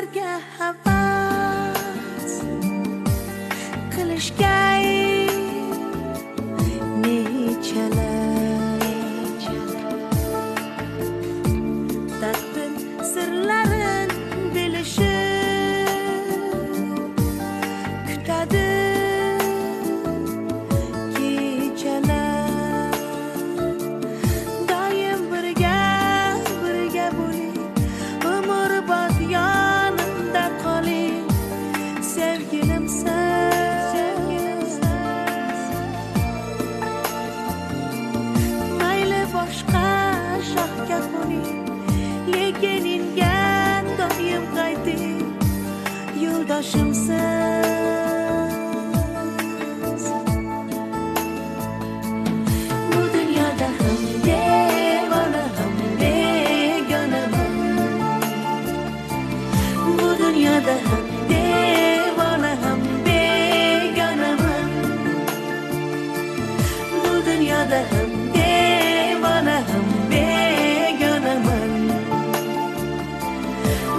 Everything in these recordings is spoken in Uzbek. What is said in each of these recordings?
sizlarga havas qilishgay nechalar taqdir sirlarin bilishib kutadi kechalar doim birga bo'ling umrbod yonimda qoling sevgilimsiz mayli boshqa shohga qo'ning lekin inga doim qayting yo'ldoshimsiz bu dunyoda ham devona ham begonaman bu dunyoda ham devona ham begonaman bu dunyoda ham devona ham begonaman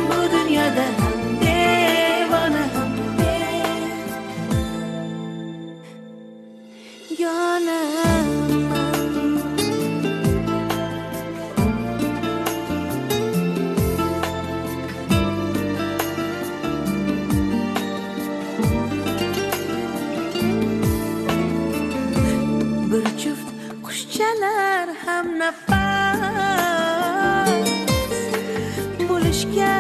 bu dunyoda ham devona ham begonaman. Bir juft qushchalar ham nafas bo'lishga